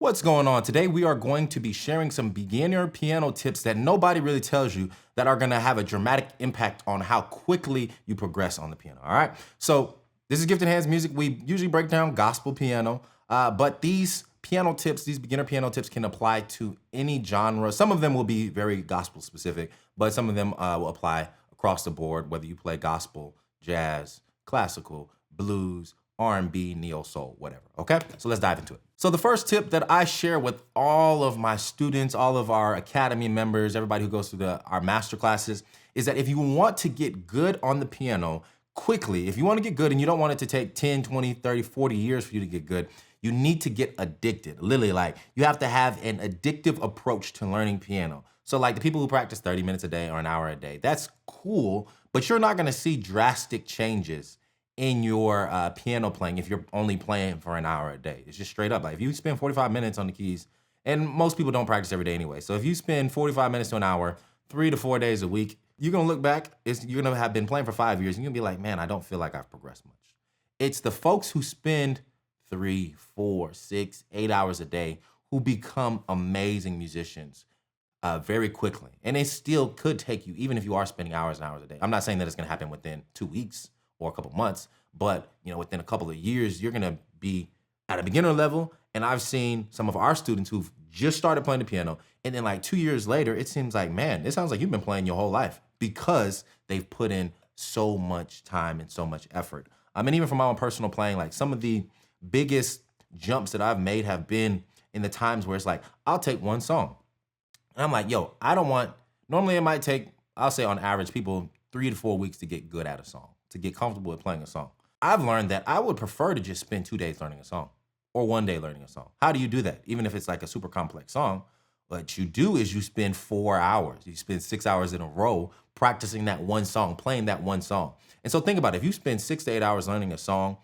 What's going on? Today we are going to be sharing some beginner piano tips that nobody really tells you that are gonna have a dramatic impact on how quickly you progress on the piano, all right? So this is Gifted Hands Music. We usually break down gospel piano, but these piano tips, these beginner piano tips can apply to any genre. Some of them will be very gospel specific, but some of them will apply across the board, whether you play gospel, jazz, classical, blues, R&B, neo soul, whatever, okay? So let's dive into it. So the first tip that I share with all of my students, all of our academy members, everybody who goes through our master classes, is that if you want to get good on the piano quickly, if you want to get good and you don't want it to take 10, 20, 30, 40 years for you to get good, you need to get addicted. Literally, like, you have to have an addictive approach to learning piano. So like the people who practice 30 minutes a day or an hour a day, that's cool, but you're not gonna see drastic changes in your piano playing if you're only playing for an hour a day. It's just straight up. Like if you spend 45 minutes on the keys, and most people don't practice every day anyway. So if you spend 45 minutes to an hour, 3 to 4 days a week, you're gonna look back, you're gonna have been playing for 5 years, and you're gonna be like, man, I don't feel like I've progressed much. It's the folks who spend 3, 4, 6, 8 hours a day who become amazing musicians very quickly. And it still could take you, even if you are spending hours and hours a day. I'm not saying that it's gonna happen within 2 weeks or a couple months, but within a couple of years, you're gonna be at a beginner level. And I've seen some of our students who've just started playing the piano, and then like 2 years later, it seems like, man, it sounds like you've been playing your whole life because they've put in so much time and so much effort. And even from my own personal playing, like some of the biggest jumps that I've made have been in the times where it's like, I'll take one song. And I'm like, yo, normally it might take, I'll say on average, people 3 to 4 weeks to get good at a song, to get comfortable with playing a song. I've learned that I would prefer to just spend 2 days learning a song or 1 day learning a song. How do you do that? Even if it's like a super complex song, what you do is you spend 4 hours, you spend 6 hours in a row practicing that one song, playing that one song. And so think about it, if you spend 6 to 8 hours learning a song,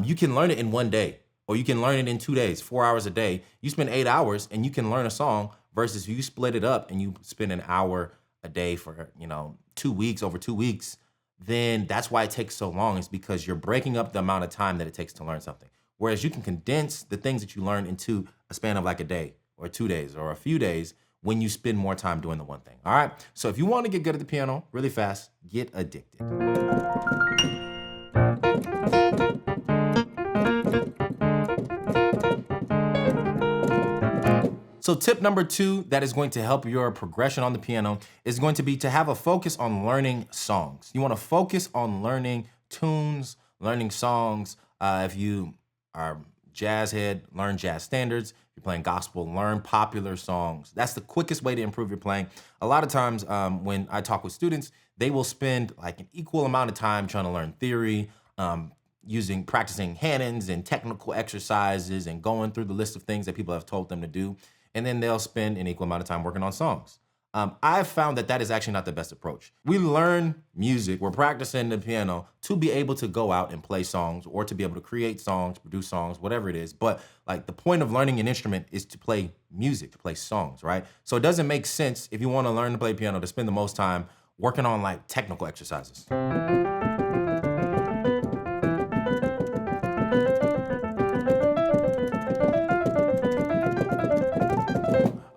you can learn it in 1 day, or you can learn it in 2 days, 4 hours a day. You spend 8 hours and you can learn a song versus you split it up and you spend an hour a day for 2 weeks, over 2 weeks. Then that's why it takes so long, is because you're breaking up the amount of time that it takes to learn something. Whereas you can condense the things that you learn into a span of like a day or 2 days or a few days when you spend more time doing the one thing, all right? So if you want to get good at the piano really fast, get addicted. So tip number 2 that is going to help your progression on the piano is going to be to have a focus on learning songs. You want to focus on learning tunes, learning songs. If you are jazz head, learn jazz standards. If you're playing gospel, learn popular songs. That's the quickest way to improve your playing. A lot of times when I talk with students, they will spend like an equal amount of time trying to learn theory, practicing hand-ins and technical exercises and going through the list of things that people have told them to do. And then they'll spend an equal amount of time working on songs. I've found that is actually not the best approach. We learn music, we're practicing the piano to be able to go out and play songs or to be able to create songs, produce songs, whatever it is. But like the point of learning an instrument is to play music, to play songs, right? So it doesn't make sense if you want to learn to play piano to spend the most time working on like technical exercises.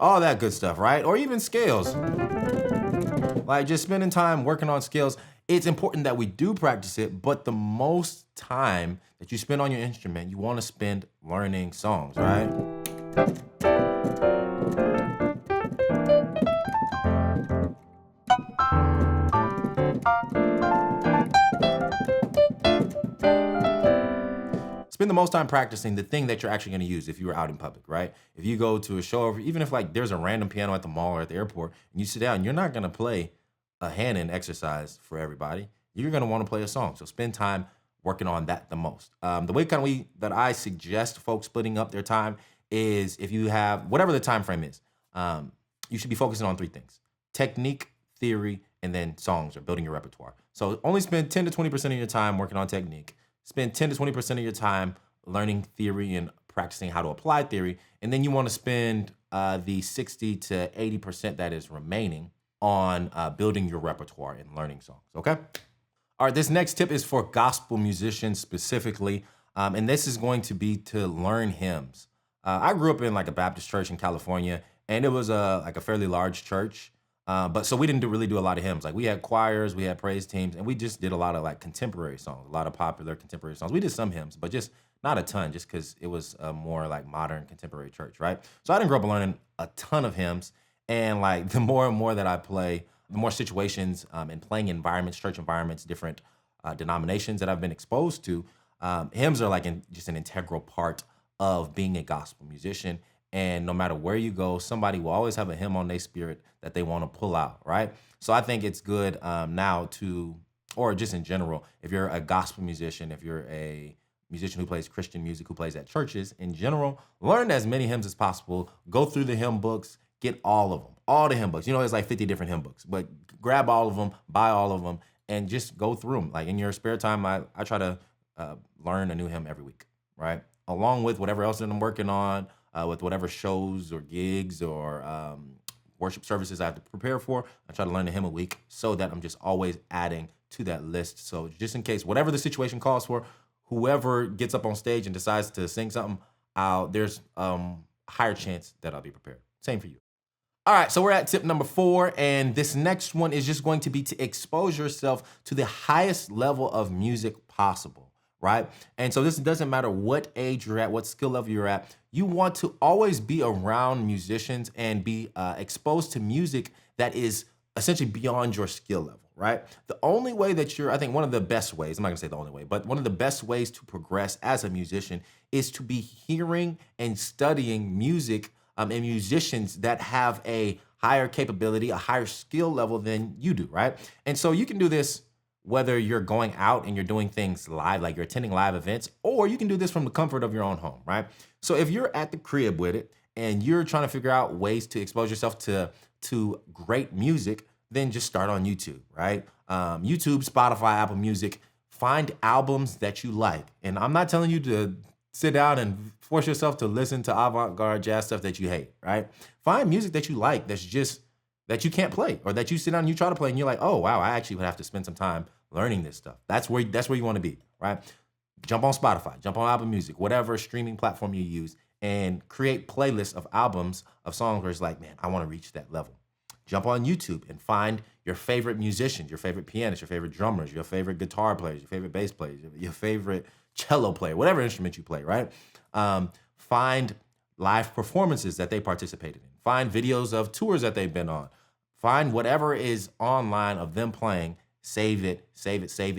All that good stuff, right? Or even scales. Like just spending time working on scales. It's important that we do practice it, but the most time that you spend on your instrument, you want to spend learning songs, right? Spend the most time practicing the thing that you're actually going to use if you were out in public, right? If you go to a show, or even if like there's a random piano at the mall or at the airport and you sit down, you're not going to play a hand-in exercise for everybody. You're going to want to play a song. So spend time working on that the most. The way that I suggest folks splitting up their time is, if you have whatever the time frame is, you should be focusing on 3 things: technique, theory, and then songs, or building your repertoire. So only spend 10 to 20% of your time working on technique. Spend 10 to 20% of your time learning theory and practicing how to apply theory. And then you want to spend the 60 to 80% that is remaining on building your repertoire and learning songs, okay? All right, this next tip is for gospel musicians specifically. And this is going to be to learn hymns. I grew up in like a Baptist church in California, and it was like a fairly large church. But so we didn't really do a lot of hymns. Like we had choirs, we had praise teams, and we just did a lot of like contemporary songs, a lot of popular contemporary songs. We did some hymns, but just not a ton, just because it was a more like modern contemporary church, right? So I didn't grow up learning a ton of hymns, and like the more and more that I play, the more situations and playing environments, church environments, different denominations that I've been exposed to, hymns are like just an integral part of being a gospel musician. And no matter where you go, somebody will always have a hymn on their spirit that they want to pull out, right? So I think it's good now to, or just in general, if you're a gospel musician, if you're a musician who plays Christian music, who plays at churches in general, learn as many hymns as possible. Go through the hymn books, get all of them, all the hymn books. You know, there's like 50 different hymn books, but grab all of them, buy all of them, and just go through them. Like in your spare time, I try to learn a new hymn every week, right? Along with whatever else that I'm working on, with whatever shows or gigs or worship services I have to prepare for. I try to learn a hymn a week so that I'm just always adding to that list. So just in case, whatever the situation calls for, whoever gets up on stage and decides to sing something, there's a higher chance that I'll be prepared. Same for you. All right, so we're at tip number 4, and this next one is just going to be to expose yourself to the highest level of music possible, right? And so this doesn't matter what age you're at, what skill level you're at. You want to always be around musicians and be exposed to music that is essentially beyond your skill level, right? The only way that I think one of the best ways, I'm not gonna say the only way, but one of the best ways to progress as a musician is to be hearing and studying music and musicians that have a higher capability, a higher skill level than you do, right? And so you can do this whether you're going out and you're doing things live, like you're attending live events, or you can do this from the comfort of your own home, right? So if you're at the crib with it and you're trying to figure out ways to expose yourself to great music, then just start on YouTube, right? YouTube, Spotify, Apple Music, find albums that you like. And I'm not telling you to sit down and force yourself to listen to avant-garde jazz stuff that you hate, right? Find music that you like that you can't play, or that you sit down and you try to play and you're like, oh wow, I actually would have to spend some time learning this stuff. That's where you want to be, right? Jump on Spotify, jump on Apple Music, whatever streaming platform you use, and create playlists of albums of songs where it's like, man, I want to reach that level. Jump on YouTube and find your favorite musicians, your favorite pianists, your favorite drummers, your favorite guitar players, your favorite bass players, your favorite cello player, whatever instrument you play, right? Find live performances that they participated in. Find videos of tours that they've been on. Find whatever is online of them playing, save it,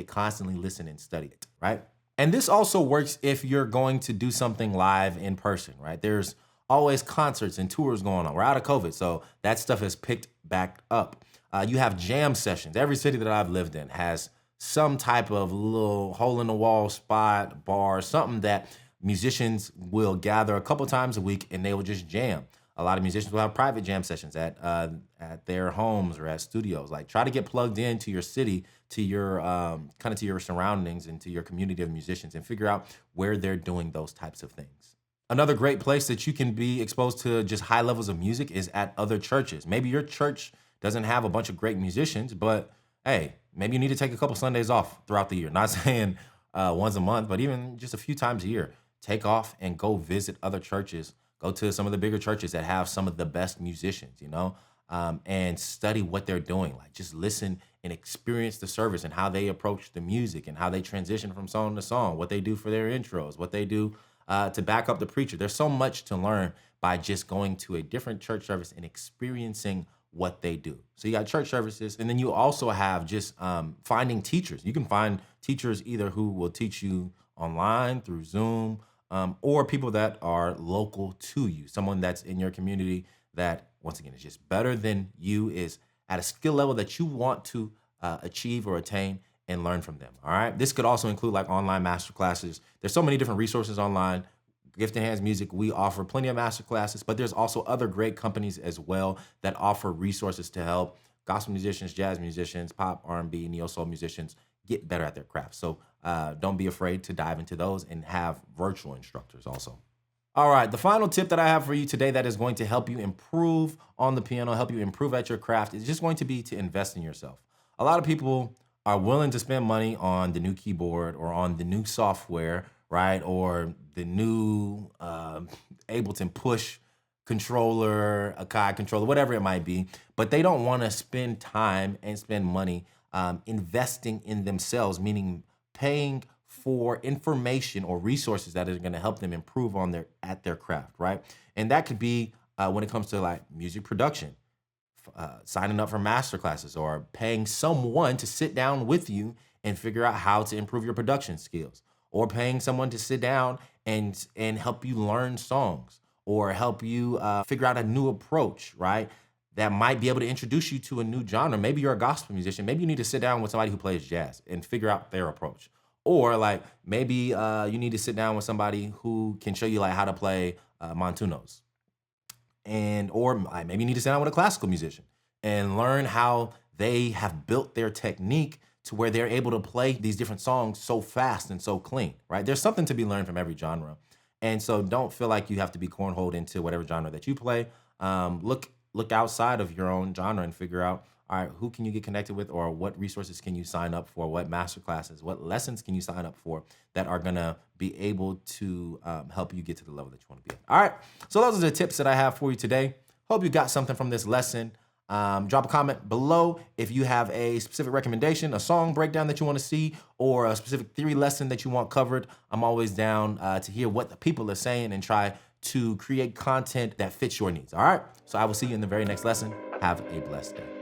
constantly listen and study it, right? And this also works if you're going to do something live in person, right? There's always concerts and tours going on. We're out of COVID, so that stuff has picked back up. You have jam sessions. Every city that I've lived in has some type of little hole-in-the-wall spot, bar, something that musicians will gather a couple times a week and they will just jam. A lot of musicians will have private jam sessions at their homes or at studios. Like, try to get plugged into your city, to your kind of to your surroundings and to your community of musicians, and figure out where they're doing those types of things. Another great place that you can be exposed to just high levels of music is at other churches. Maybe your church doesn't have a bunch of great musicians, but hey, maybe you need to take a couple Sundays off throughout the year. Not saying once a month, but even just a few times a year. Take off and go visit other churches. Go to some of the bigger churches that have some of the best musicians, and study what they're doing. Like, just listen and experience the service and how they approach the music and how they transition from song to song, what they do for their intros, what they do to back up the preacher. There's so much to learn by just going to a different church service and experiencing what they do. So you got church services, and then you also have just finding teachers. You can find teachers either who will teach you online through Zoom, or people that are local to you, someone that's in your community that, once again, is just better than you, is at a skill level that you want to achieve or attain, and learn from them, all right? This could also include like online masterclasses. There's so many different resources online. Gifted Hands Music, we offer plenty of masterclasses, but there's also other great companies as well that offer resources to help gospel musicians, jazz musicians, pop, R&B, neo-soul musicians get better at their craft. So don't be afraid to dive into those and have virtual instructors also. All right, the final tip that I have for you today that is going to help you improve on the piano, help you improve at your craft, is just going to be to invest in yourself. A lot of people are willing to spend money on the new keyboard or on the new software, right? Or the new Ableton Push controller, a Kai controller, whatever it might be, but they don't want to spend time and spend money investing in themselves, meaning paying for information or resources that are going to help them improve on their craft, right? And that could be when it comes to like music production, signing up for masterclasses or paying someone to sit down with you and figure out how to improve your production skills, or paying someone to sit down and help you learn songs or help you figure out a new approach, right? That might be able to introduce you to a new genre. Maybe you're a gospel musician. Maybe you need to sit down with somebody who plays jazz and figure out their approach. Or like maybe you need to sit down with somebody who can show you like how to play montunos. Or maybe you need to sit down with a classical musician and learn how they have built their technique to where they're able to play these different songs so fast and so clean, right? There's something to be learned from every genre. And so don't feel like you have to be cornholed into whatever genre that you play. Look outside of your own genre and figure out, all right, who can you get connected with, or what resources can you sign up for, what masterclasses, what lessons can you sign up for that are gonna be able to help you get to the level that you wanna be at. All right, so those are the tips that I have for you today. Hope you got something from this lesson. Drop a comment below if you have a specific recommendation, a song breakdown that you want to see, or a specific theory lesson that you want covered. I'm always down to hear what the people are saying and try to create content that fits your needs. All right, so I will see you in the very next lesson. Have a blessed day.